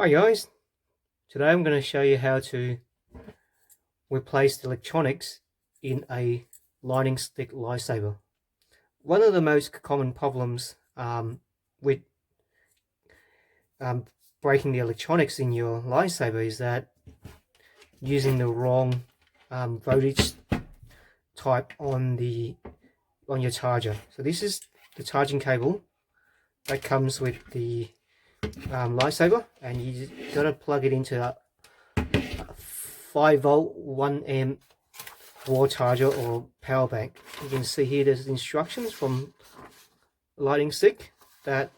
Hi guys, today I'm going to show you how to replace the electronics in a lightning stick lightsaber. One of the most common problems with um, breaking the electronics in your lightsaber is that using the wrong voltage type on your charger. So this is the charging cable that comes with the lightsaber, and you got to plug it into a 5 volt 1 amp wall charger or power bank. You can see here there's instructions from Lighting Stick that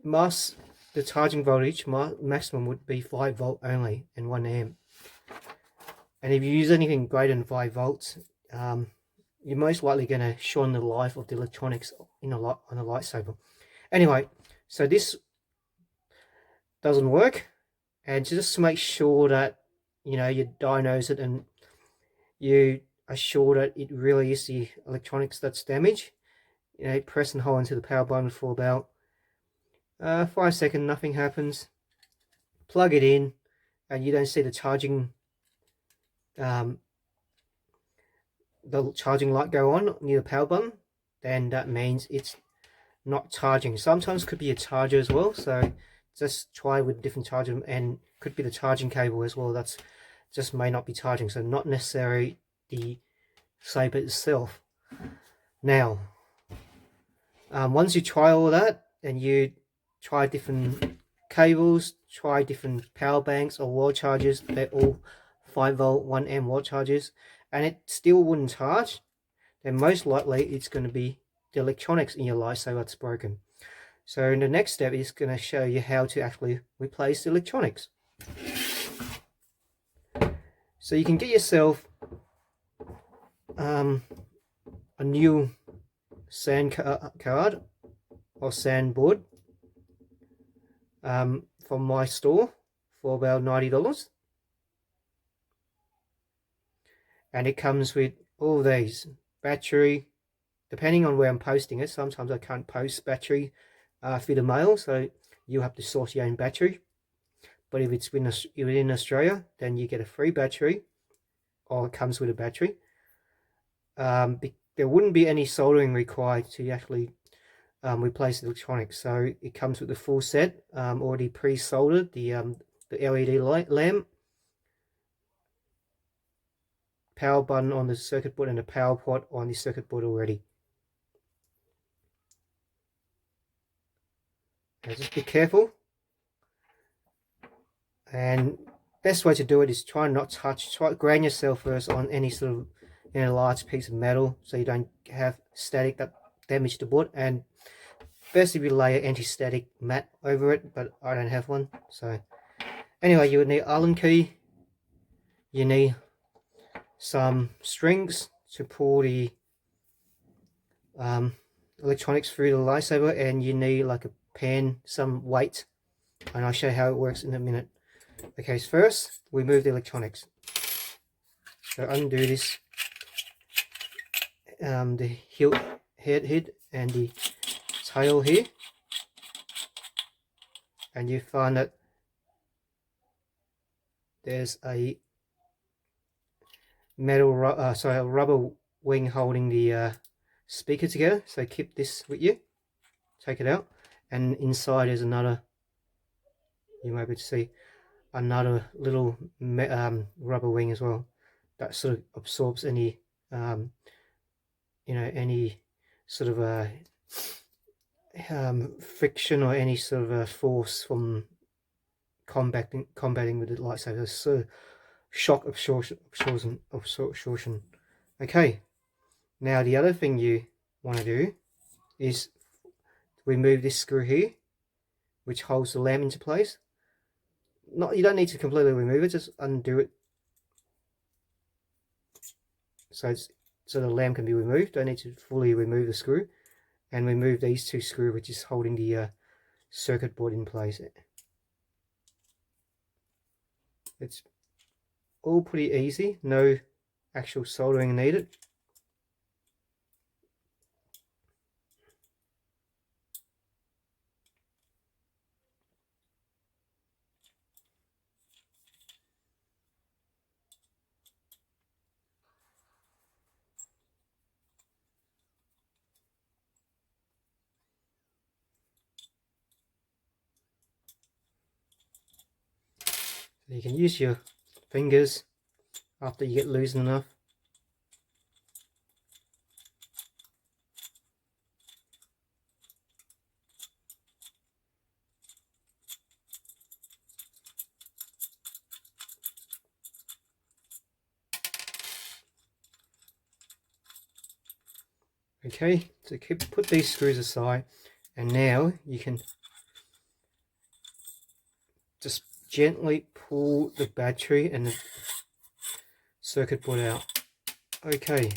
the charging voltage maximum would be 5 volt only and 1 amp. And if you use anything greater than 5 volts, you're most likely going to shorten the life of the electronics on a lightsaber. Anyway, so this doesn't work, and just to make sure that you diagnose it and you are sure that it really is the electronics that's damaged, press and hold into the power button for about 5 seconds, nothing happens. Plug it in and you don't see the charging light go on near the power button, then that means it's not charging. Sometimes could be a charger as well, so just try with different charger, and could be the charging cable as well, that's just may not be charging, so not necessarily the saber itself. Now once you try all that and you try different cables, try different power banks or wall chargers, they're all 5 volt 1 amp wall chargers, and it still wouldn't charge, then most likely it's going to be the electronics in your lightsaber that's broken. So in the next step is going to show you how to actually replace the electronics. So you can get yourself a new sand card or sand board from my store for about $90, and it comes with all these battery. Depending on where I'm posting it, sometimes I can't post battery through the mail, so you have to source your own battery. But if it's within Australia, then you get a free battery, or it comes with a battery. There wouldn't be any soldering required to actually replace the electronics, so it comes with the full set, already pre-soldered, the LED light lamp, power button on the circuit board, and a power pot on the circuit board already. Now just be careful, and best way to do it is try not to ground yourself first on any sort of large piece of metal, so you don't have static that damage the board. And best if you lay an anti-static mat over it, but I don't have one. So anyway, you would need Allen key, you need some strings to pull the electronics through the lightsaber, and you need like a pen, some weight, and I'll show you how it works in a minute. Okay, so first we move the electronics. So undo this, the head and the tail here, and you find that there's a a rubber wing holding the speaker together. So keep this with you, take it out, and inside is another, you might be able to see another little rubber wing as well, that sort of absorbs any any sort of friction or any sort of force from combating with the lightsaber. So shock absorption. Okay, now the other thing you want to do is remove this screw here, which holds the lamp into place. You don't need to completely remove it, just undo it so the lamp can be removed. Don't need to fully remove the screw, and remove these two screws which is holding the circuit board in place. It's all pretty easy, no actual soldering needed. You can use your fingers after you get loosened enough. Okay, so put these screws aside, and now you can just gently pull the battery and the circuit board out. Okay,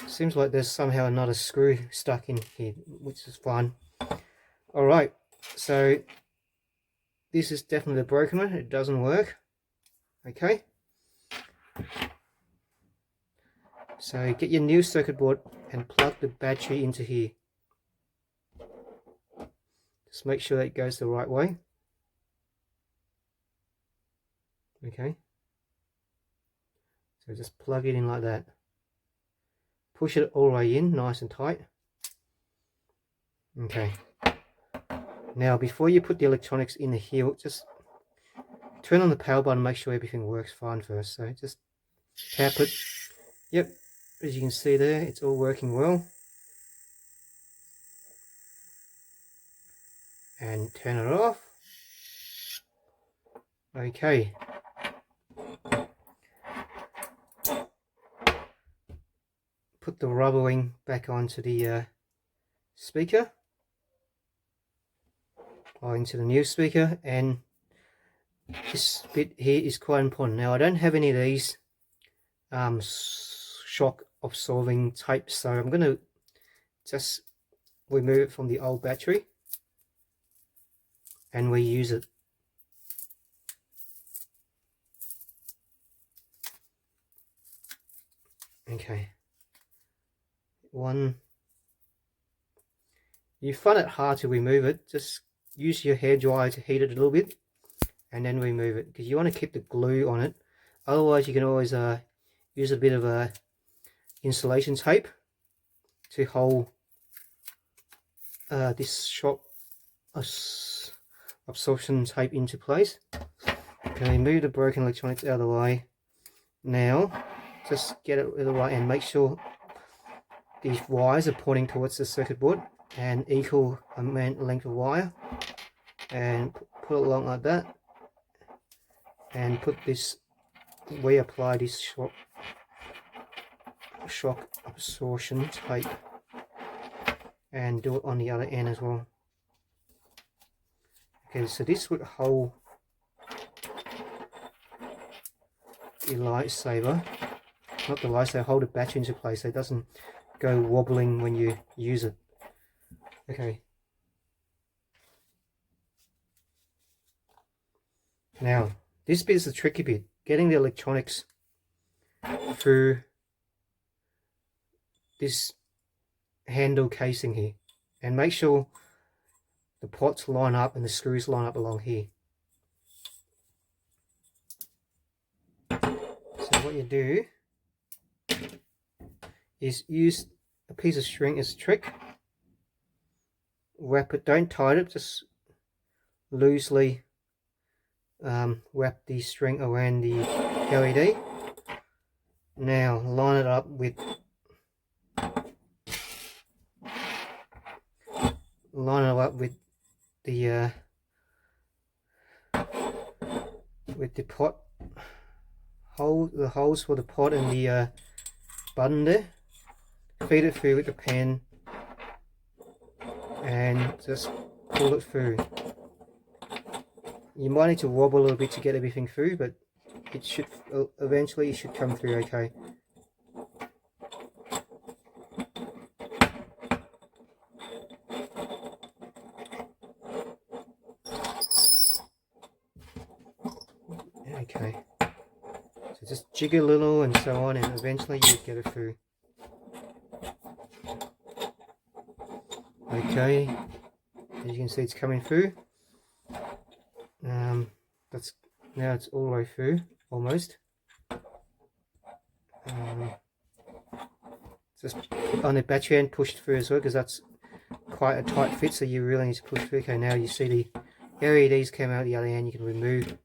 seems like there's somehow another screw stuck in here, which is fun. Alright, so this is definitely the broken one, it doesn't work. Okay, so get your new circuit board and plug the battery into here. Just make sure that it goes the right way. Okay, so just plug it in like that. Push it all the way in, nice and tight. Okay, now before you put the electronics in the heel, just turn on the power button, make sure everything works fine first. So just tap it. Yep, as you can see there, it's all working well. And turn it off. Okay. Put the rubber wing back onto the speaker, or into the new speaker, and this bit here is quite important. Now I don't have any of these shock absorbing tape, so I'm going to just remove it from the old battery and reuse it. Okay, you find it hard to remove it, just use your hairdryer to heat it a little bit and then remove it, because you want to keep the glue on it. Otherwise you can always use a bit of insulation tape to hold this shock absorption tape into place. Okay, move the broken electronics out of the way. Now just get it to the right end, make sure these wires are pointing towards the circuit board and equal amount length of wire, and put it along like that, and put this, reapply this shock absorption tape, and do it on the other end as well. Okay, so this would hold the lightsaber, not the lightsaber, hold the battery into place so it doesn't go wobbling when you use it. Okay. Now, this bit is the tricky bit, getting the electronics through this handle casing here, and make sure the pots line up and the screws line up along here. So what you do is use a piece of string as a trick, wrap it, don't tie it, just loosely wrap the string around the LED. Now line it up with the pot hole, the holes for the pot and the button there. Feed it through with the pen and just pull it through. You might need to wobble a little bit to get everything through, but it should eventually it should come through okay. Okay, so just jig a little and so on, and eventually you get it through. Okay, as you can see, it's coming through. Now it's all the way through, almost. Just on the battery end, push it through as well, because that's quite a tight fit, so you really need to push through. Okay, now you see the LEDs came out the other end. You can remove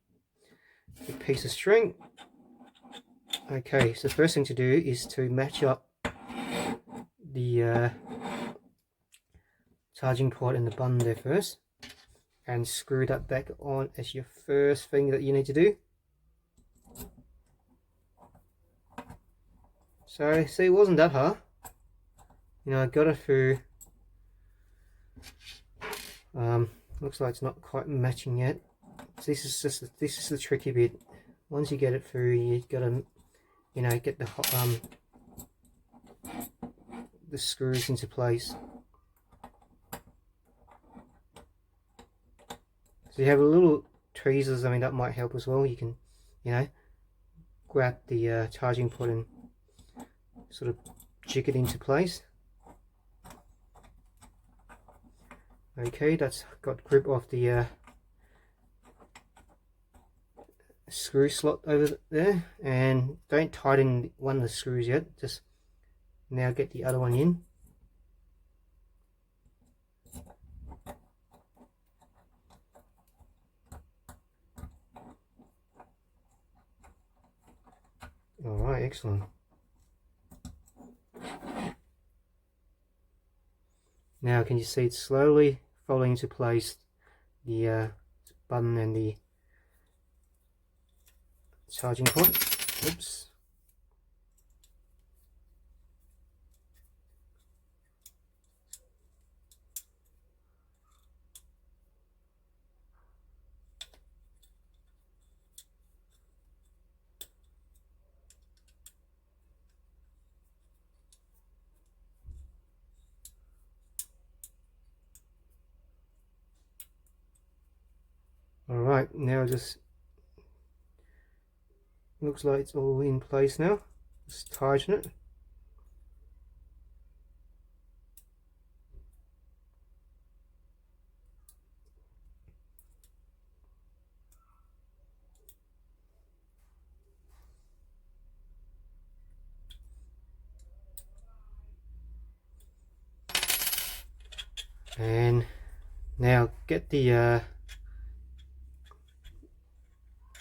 the piece of string. Okay, so the first thing to do is to match up the charging port and the button there first, and screw that back on as your first thing that you need to do. So see, it wasn't that hard. You know, I got it through. Looks like it's not quite matching yet. So this is the tricky bit. Once you get it through, you gotta, you know, get the screws into place. So you have a little tweezers. I mean, that might help as well. You can, you know, grab the charging port and sort of jig it into place. Okay, that's got grip of the screw slot over there, and don't tighten one of the screws yet, just now get the other one in. Alright, excellent. Now can you see it's slowly falling into place, the button and the charging port. Oops. Alright, now just looks like it's all in place now. Just tighten it. And now get the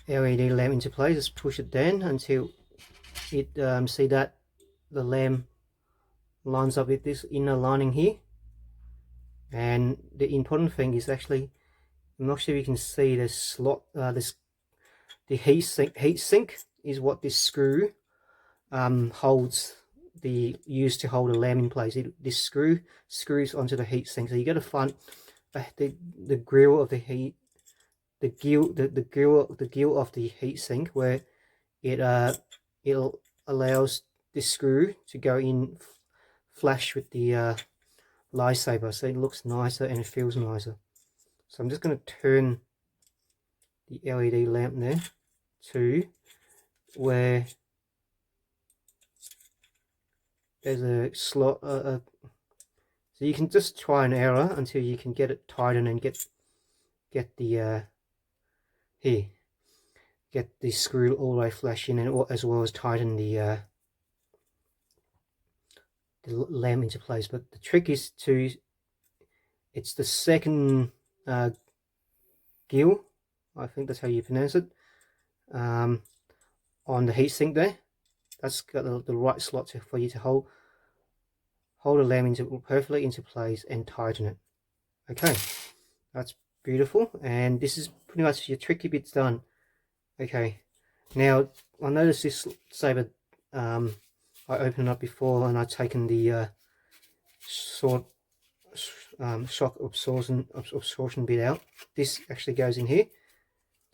LED lamp into place. Just push it down until it see that the lamp lines up with this inner lining here. And the important thing is actually, I'm not sure if you can see this slot, the heat sink is what this screw holds, used to hold a lamp in place. This screw screws onto the heat sink, so you got to find the grill of the heat, the gill of the heat sink, where it allows this screw to go in flush with the lightsaber, so it looks nicer and it feels nicer. So I'm just going to turn the LED lamp there to where there's a slot, so you can just try and error until you can get it tightened and get the here, get the screw all the way flush in, and as well as tighten the lamp into place. But the trick is it's the second gill, I think that's how you pronounce it, on the heatsink there. That's got the right slot for you to hold the lamp perfectly into place and tighten it. Okay, that's beautiful, and this is pretty much your tricky bits done. Okay, now I noticed this saber, I opened it up before and I've taken the shock absorption bit out. This actually goes in here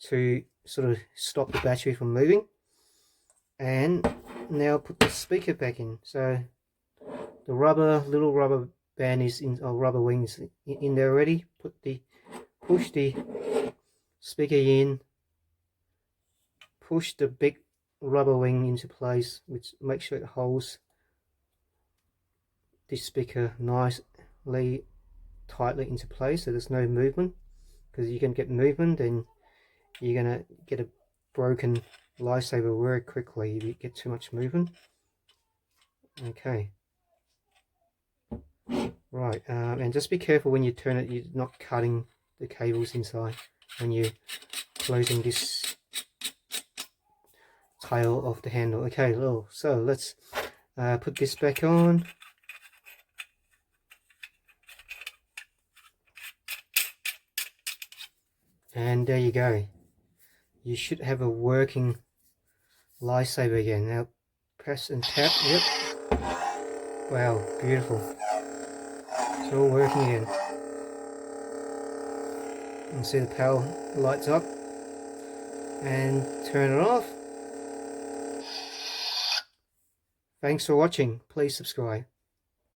to sort of stop the battery from moving. And now put the speaker back in. So the little rubber band is in, or rubber wings in there already. Push the speaker in, push the big rubber wing into place, which makes sure it holds this speaker nicely, tightly into place, so there's no movement. Because you can get movement, then you're gonna get a broken lightsaber very quickly if you get too much movement. Okay, right, and just be careful when you turn it, you're not cutting the cables inside when you're closing this tail of the handle. Okay, so let's put this back on. And there you go. You should have a working lightsaber again. Now press and tap. Yep. Wow, beautiful. It's all working again. You can see the power lights up. And turn it off. Thanks for watching. Please subscribe.